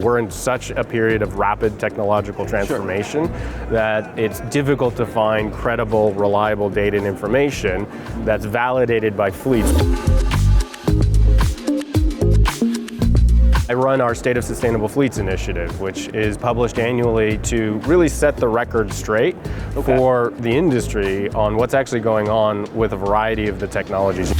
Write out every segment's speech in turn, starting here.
We're in such a period of rapid technological transformation that it's difficult to find credible, reliable data and information that's validated by fleets. I run our State of Sustainable Fleets initiative, which is published annually to really set the record straight for the industry on what's actually going on with a variety of the technologies.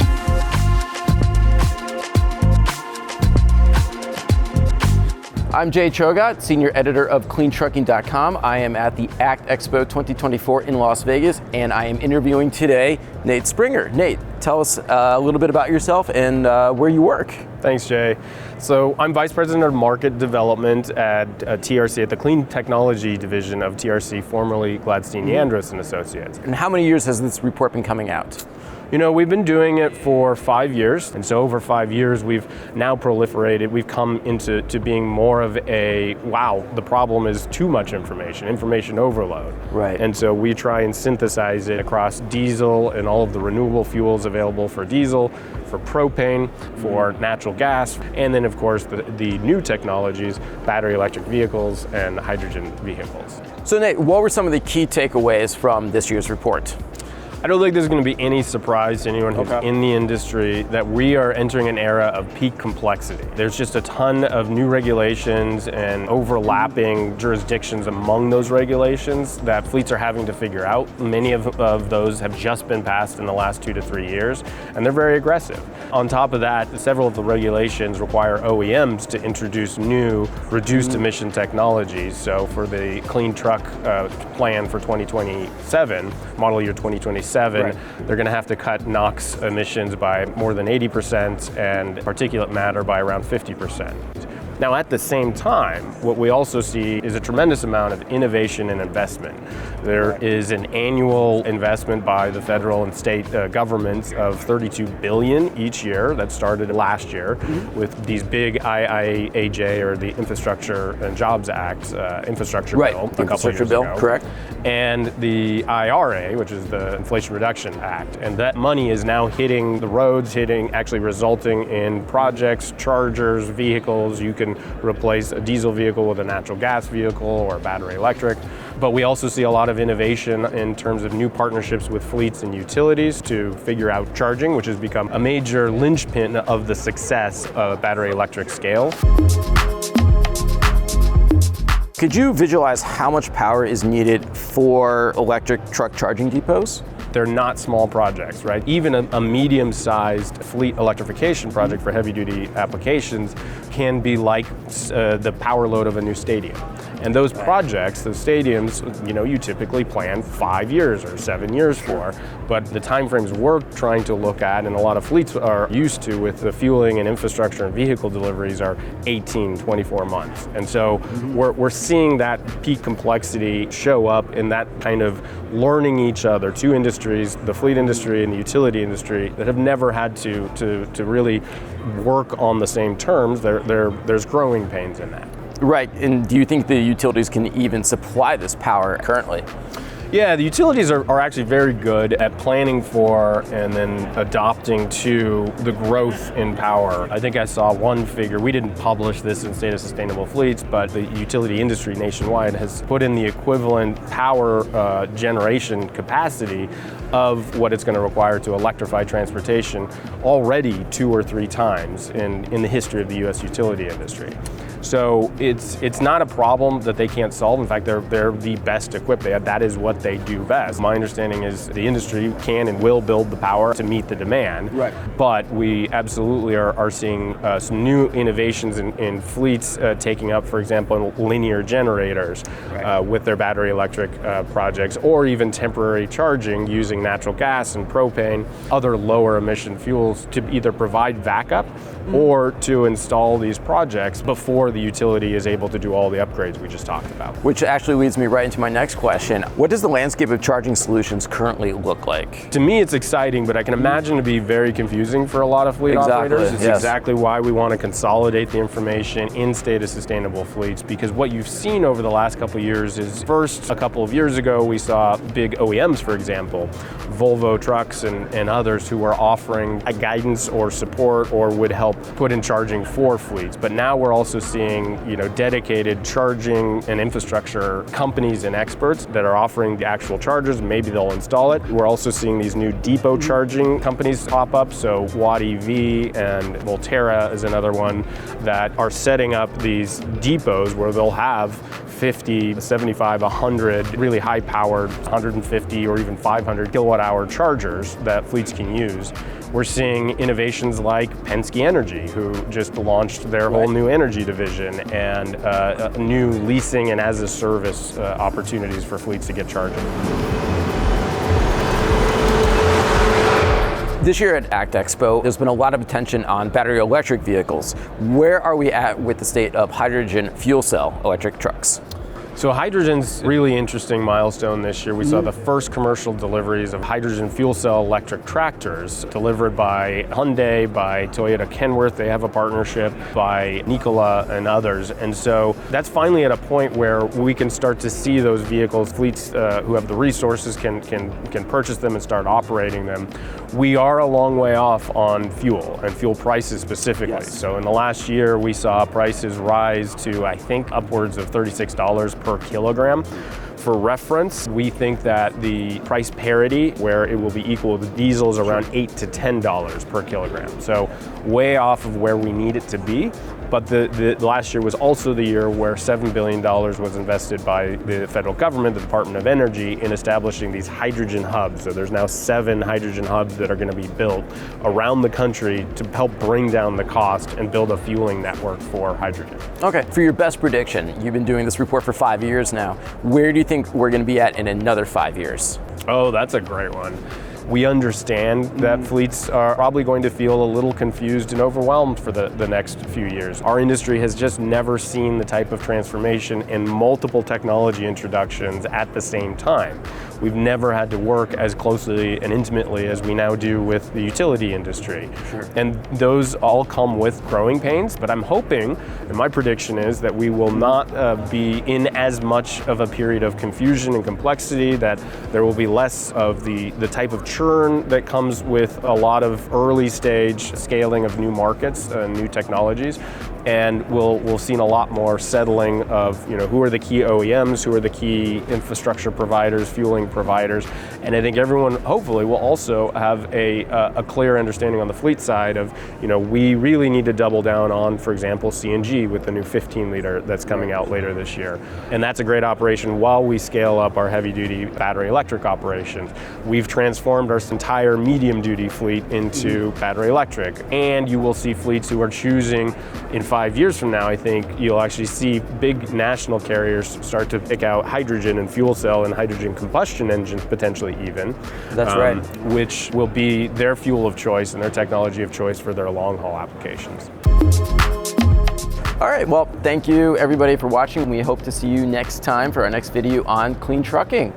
I'm Jay Chogat, Senior Editor of CleanTrucking.com. I am at the ACT Expo 2024 in Las Vegas, and I am interviewing today Nate Springer. Nate, tell us a little bit about yourself and where you work. Thanks, Jay. So I'm Vice President of Market Development at TRC, at the Clean Technology Division of TRC, formerly Gladstein Yandros and Associates. And how many years has this report been coming out? You know, we've been doing it for 5 years, and so over 5 years we've now proliferated. We've come into being more of a, wow, the problem is too much information overload. Right. And so we try and synthesize it across diesel and all of the renewable fuels available for diesel, for propane, for natural gas, and then of course the new technologies, battery electric vehicles and hydrogen vehicles. So Nate, what were some of the key takeaways from this year's report? I don't think there's going to be any surprise to anyone who's in the industry that we are entering an era of peak complexity. There's just a ton of new regulations and overlapping jurisdictions among those regulations that fleets are having to figure out. Many of those have just been passed in the last 2 to 3 years, and they're very aggressive. On top of that, several of the regulations require OEMs to introduce new reduced emission technologies. So for the clean truck plan for 2027, model year 2027, they're going to have to cut NOx emissions by more than 80% and particulate matter by around 50%. Now, at the same time, what we also see is a tremendous amount of innovation and investment. There is an annual investment by the federal and state governments of $32 billion each year that started last year with these big IIJA, or the Infrastructure and Jobs Act infrastructure bill a couple years ago. Correct. And the IRA, which is the Inflation Reduction Act. And that money is now hitting the roads, actually resulting in projects, chargers, vehicles. You can replace a diesel vehicle with a natural gas vehicle or a battery electric. But we also see a lot of innovation in terms of new partnerships with fleets and utilities to figure out charging, which has become a major linchpin of the success of battery electric scale. Could you visualize how much power is needed for electric truck charging depots? They're not small projects, right? Even a medium-sized fleet electrification project for heavy-duty applications can be like the power load of a new stadium. And those projects, those stadiums, you typically plan 5 years or 7 years for, but the timeframes we're trying to look at, and a lot of fleets are used to with the fueling and infrastructure and vehicle deliveries, are 18, 24 months. And so we're seeing that peak complexity show up in that kind of learning each other, two industries, the fleet industry and the utility industry, that have never had to really work on the same terms. There's growing pains in that. Right, and do you think the utilities can even supply this power currently? Yeah, the utilities are actually very good at planning for and then adopting to the growth in power. I think I saw one figure, we didn't publish this in State of Sustainable Fleets, but the utility industry nationwide has put in the equivalent power generation capacity of what it's going to require to electrify transportation already 2 or 3 times in the history of the U.S. utility industry. So it's not a problem that they can't solve. In fact, they're the best equipped. That is what they do best. My understanding is the industry can and will build the power to meet the demand. Right. But we absolutely are seeing some new innovations in fleets taking up, for example, linear generators with their battery electric projects, or even temporary charging using natural gas and propane, other lower emission fuels, to either provide backup or to install these projects before the utility is able to do all the upgrades we just talked about. Which actually leads me right into my next question. What does the landscape of charging solutions currently look like? To me, it's exciting, but I can imagine to be very confusing for a lot of fleet operators. It's exactly why we want to consolidate the information in State of Sustainable Fleets, because what you've seen over the last couple of years is, first, a couple of years ago, we saw big OEMs, for example, Volvo Trucks and others, who were offering a guidance or support or would help put in charging for fleets. But now we're also seeing seeing, dedicated charging and infrastructure companies and experts that are offering the actual chargers. Maybe they'll install it. We're also seeing these new depot charging companies pop up. So Watt EV and Volterra is another one that are setting up these depots where they'll have 50, 75, 100 really high-powered 150 or even 500 kilowatt-hour chargers that fleets can use. We're seeing innovations like Penske Energy, who just launched their whole new energy division, and new leasing and as-a-service opportunities for fleets to get charging. This year at ACT Expo, there's been a lot of attention on battery electric vehicles. Where are we at with the state of hydrogen fuel cell electric trucks? So hydrogen's a really interesting milestone this year. We saw the first commercial deliveries of hydrogen fuel cell electric tractors delivered by Hyundai, by Toyota Kenworth. They have a partnership, by Nikola and others. And so that's finally at a point where we can start to see those vehicles. Fleets who have the resources can purchase them and start operating them. We are a long way off on fuel and fuel prices specifically. Yes. So in the last year, we saw prices rise to, I think, upwards of $36 per kilogram. For reference, we think that the price parity, where it will be equal to diesel, is around $8 to $10 per kilogram. So way off of where we need it to be. But the last year was also the year where $7 billion was invested by the federal government, the Department of Energy, in establishing these hydrogen hubs. So there's now 7 hydrogen hubs that are going to be built around the country to help bring down the cost and build a fueling network for hydrogen. Okay, for your best prediction, you've been doing this report for 5 years now. Where do you think we're going to be at in another 5 years? Oh, that's a great one. We understand that fleets are probably going to feel a little confused and overwhelmed for the next few years. Our industry has just never seen the type of transformation and multiple technology introductions at the same time. We've never had to work as closely and intimately as we now do with the utility industry. Sure. And those all come with growing pains, but I'm hoping, and my prediction is, that we will not be in as much of a period of confusion and complexity, that there will be less of the type of churn that comes with a lot of early stage scaling of new markets and new technologies. And we'll see a lot more settling of, who are the key OEMs, who are the key infrastructure providers, fueling providers. And I think everyone hopefully will also have a clear understanding on the fleet side of, we really need to double down on, for example, CNG with the new 15-liter that's coming out later this year. And that's a great operation while we scale up our heavy-duty battery electric operations. We've transformed our entire medium-duty fleet into battery electric. And you will see fleets who are choosing, in 5 years from now, I think you'll actually see big national carriers start to pick out hydrogen and fuel cell and hydrogen combustion engines, potentially even. That's right. Which will be their fuel of choice and their technology of choice for their long-haul applications. All right, well, thank you everybody for watching. We hope to see you next time for our next video on clean trucking.